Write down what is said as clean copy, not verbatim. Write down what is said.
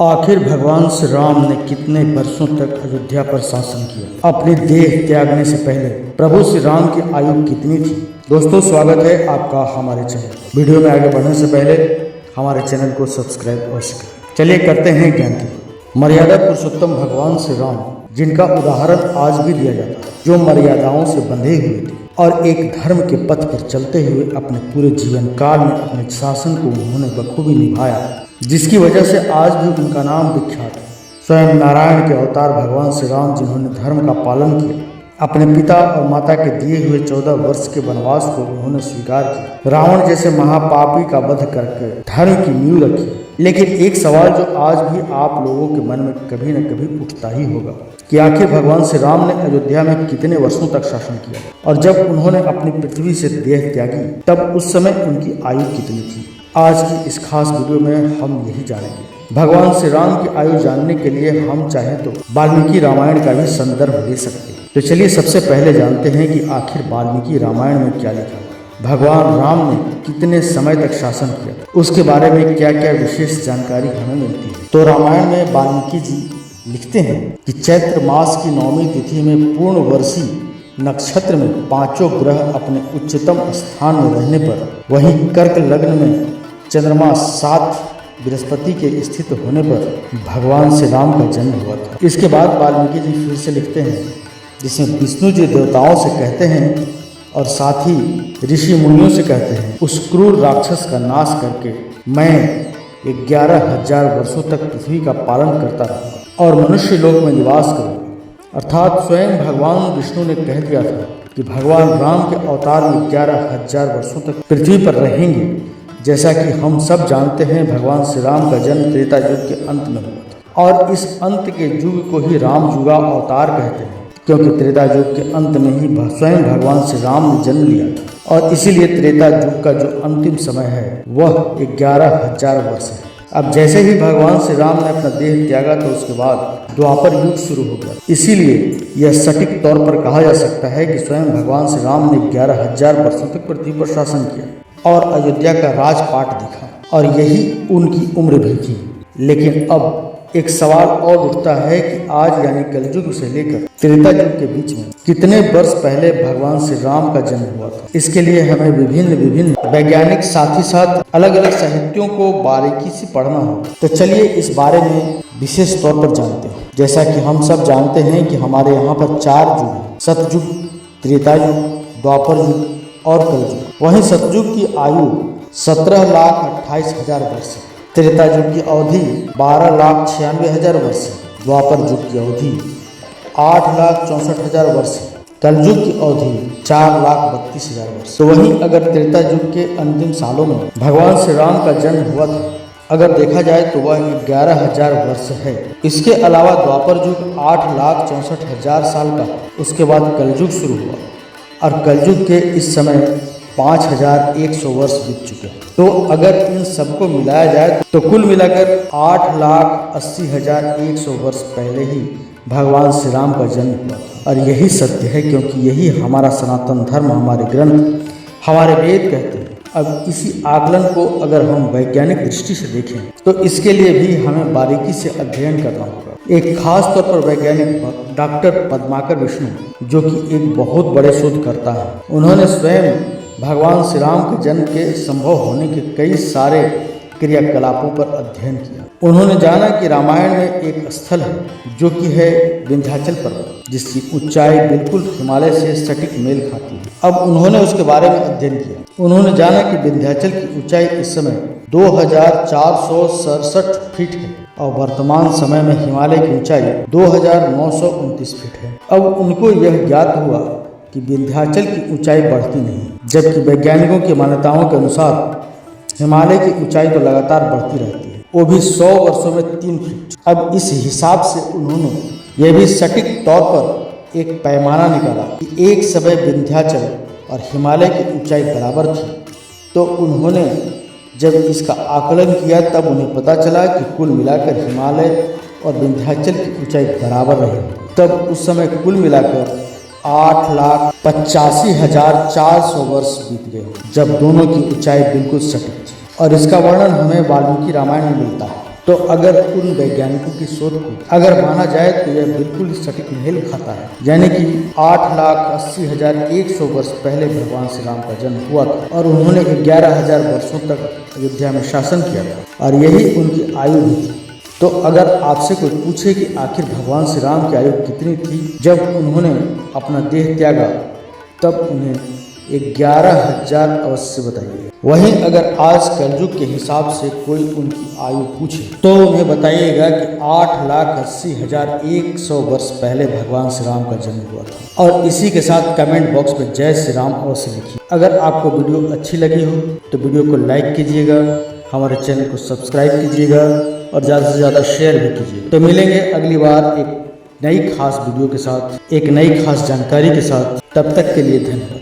आखिर भगवान श्री राम ने कितने वर्षों तक अयोध्या पर शासन किया? अपने देह त्यागने से पहले प्रभु श्री राम की आयु कितनी थी? दोस्तों, स्वागत है आपका हमारे चैनल। वीडियो में आगे बढ़ने से पहले हमारे चैनल को सब्सक्राइब अवश्य करें। चलिए करते हैं ज्ञान की। मर्यादा पुरुषोत्तम भगवान श्री राम, जिनका उदाहरण आज भी दिया जाता है, जो मर्यादाओं से बंधे हुए थे और एक धर्म के पथ पर चलते हुए अपने पूरे जीवन काल में अपने शासन को उन्होंने बखूबी निभाया, जिसकी वजह से आज भी उनका नाम विख्यात है। स्वयं नारायण के अवतार भगवान श्री राम, जिन्होंने धर्म का पालन किया, अपने पिता और माता के दिए हुए 14 वर्ष के वनवास को उन्होंने स्वीकार किया, रावण जैसे महापापी का वध करके धर्म की नींव रखी। लेकिन एक सवाल जो आज भी आप लोगों के मन में कभी न कभी उठता ही होगा कि आखिर भगवान श्री राम ने अयोध्या में कितने वर्षों तक शासन किया, और जब उन्होंने अपनी पृथ्वी से देह त्यागी तब उस समय उनकी आयु कितनी थी? आज की इस खास वीडियो में हम यही जानेंगे। भगवान श्री राम की आयु जानने के लिए हम चाहें तो वाल्मीकि रामायण का भी संदर्भ ले सकते हैं। तो चलिए सबसे पहले जानते हैं कि आखिर वाल्मीकि रामायण में क्या लिखा है, भगवान राम ने कितने समय तक शासन किया, उसके बारे में क्या क्या विशेष जानकारी हमें मिलती है। तो रामायण में वाल्मीकि जी लिखते हैं कि चैत्र मास की 9वीं तिथि में पूर्णवर्षी नक्षत्र में 5 ग्रह अपने उच्चतम स्थान में रहने पर, वहीं कर्क लग्न में चंद्रमा 7 बृहस्पति के स्थित होने पर भगवान श्री राम का जन्म हुआ था। इसके बाद वाल्मीकि जी फिर से लिखते हैं, जिसमें विष्णु जी देवताओं से कहते हैं और साथ ही ऋषि मुनियों से कहते हैं, उस क्रूर राक्षस का नाश करके मैं 11,000 वर्षों तक पृथ्वी का पालन करता रहा और मनुष्य लोक में निवास करूँगा। अर्थात स्वयं भगवान विष्णु ने कह दिया था कि भगवान राम के अवतार में 11,000 वर्षों तक पृथ्वी पर रहेंगे। जैसा कि हम सब जानते हैं, भगवान श्री राम का जन्म त्रेता युग के अंत में हुआ था, और इस अंत के युग को ही राम युगा अवतार कहते हैं, क्योंकि त्रेता युग के अंत में ही स्वयं भगवान श्री राम ने जन्म लिया था, और इसीलिए त्रेता युग का जो अंतिम समय है वह 11,000 वर्ष है। अब जैसे ही भगवान श्री राम ने अपना देह त्यागा तो उसके बाद द्वापर युग शुरू हो गया। इसीलिए यह सटीक तौर पर कहा जा सकता है कि स्वयं भगवान श्री राम ने 11,000 वर्षों तक पृथ्वी पर शासन किया और अयोध्या का राजपाट दिखा, और यही उनकी उम्र भी थी। लेकिन अब एक सवाल और उठता है कि आज यानी कलयुग से लेकर त्रेता युग के बीच में कितने वर्ष पहले भगवान श्री राम का जन्म हुआ था। इसके लिए हमें विभिन्न वैज्ञानिक साथ ही साथ अलग अलग साहित्यों को बारीकी से पढ़ना होगा। तो चलिए इस बारे में विशेष तौर पर जानते हैं। जैसा कि हम सब जानते हैं कि हमारे यहाँ पर 4 युग हैं, सतयुग, त्रेता युग, द्वापर युग और कलयुग। वहीं सतयुग की आयु 17,28,000 वर्ष है, त्रेता युग की अवधि 12,96,000 वर्ष है, द्वापर युग की अवधि 8,64,000 वर्ष है, कलयुग की अवधि 4,32,000 वर्ष। तो वहीं अगर त्रेता युग के अंतिम सालों में भगवान श्री राम का जन्म हुआ था, अगर देखा जाए तो वह 11,000 वर्ष है। इसके अलावा द्वापर युग 8,64,000 साल का, उसके बाद कलयुग शुरू हुआ, और कलयुग के इस समय 5,100 वर्ष बीत चुके हैं। तो अगर इन सबको मिलाया जाए तो कुल मिलाकर 8,80,100 वर्ष पहले ही भगवान श्री राम का जन्म हुआ, और यही सत्य है, क्योंकि यही हमारा सनातन धर्म, हमारे ग्रंथ, हमारे वेद कहते हैं। अब इसी आकलन को अगर हम वैज्ञानिक दृष्टि से देखें तो इसके लिए भी हमें बारीकी से अध्ययन करना होगा। एक खास तौर पर वैज्ञानिक डॉक्टर पद्माकर विष्णु, जो कि एक बहुत बड़े शोधकर्ता हैं, उन्होंने स्वयं भगवान श्री राम के जन्म के संभव होने के कई सारे क्रियाकलापों पर अध्ययन किया। उन्होंने जाना कि रामायण में एक स्थल है जो कि है विंध्याचल पर्वत, जिसकी ऊंचाई बिल्कुल हिमालय से सटीक मेल खाती है। अब उन्होंने उसके बारे में अध्ययन किया। उन्होंने जाना कि विंध्याचल की ऊंचाई इस समय 2,467 फीट है, और वर्तमान समय में हिमालय की ऊंचाई 2,929 फीट है। अब उनको यह ज्ञात हुआ कि विंध्याचल की ऊंचाई बढ़ती नहीं, जबकि वैज्ञानिकों की मान्यताओं के अनुसार हिमालय की ऊंचाई तो लगातार बढ़ती रहती है, वो भी 100 वर्षों में 3 फीट। अब इस हिसाब से उन्होंने यह भी सटीक तौर पर एक पैमाना निकाला कि एक समय विंध्याचल और हिमालय की ऊंचाई बराबर थी। तो उन्होंने जब इसका आकलन किया तब उन्हें पता चला कि कुल मिलाकर हिमालय और विंध्याचल की ऊंचाई बराबर रही। तब उस समय कुल मिलाकर 8,85,400 वर्ष बीत गए, जब दोनों की ऊंचाई बिल्कुल सटीक थी। और इसका वर्णन हमें वाल्मीकि रामायण में मिलता है। तो अगर उन वैज्ञानिकों की शोध को अगर माना जाए तो यह बिल्कुल सटीक मेल खाता है, यानी कि 8,80,100 वर्ष पहले भगवान श्री राम का जन्म हुआ था और उन्होंने 11,000 वर्षों तक अयोध्या में शासन किया था और यही उनकी आयु भी थी। तो अगर आपसे कोई पूछे कि आखिर भगवान श्री राम की आयु कितनी थी जब उन्होंने अपना देह त्यागा, तब उन्हें 11,000 अवश्य बताइए। वहीं अगर आज कलयुग के हिसाब से कोई उनकी आयु पूछे तो उन्हें बताइएगा कि 8,80,100 वर्ष पहले भगवान श्री राम का जन्म हुआ था। और इसी के साथ कमेंट बॉक्स में जय श्री राम अवश्य लिखिए। अगर आपको वीडियो अच्छी लगी हो तो वीडियो को लाइक कीजिएगा, हमारे चैनल को सब्सक्राइब कीजिएगा और ज़्यादा से ज़्यादा शेयर भी कीजिए। तो मिलेंगे अगली बार एक नई खास वीडियो के साथ, एक नई खास जानकारी के साथ। तब तक के लिए धन्यवाद।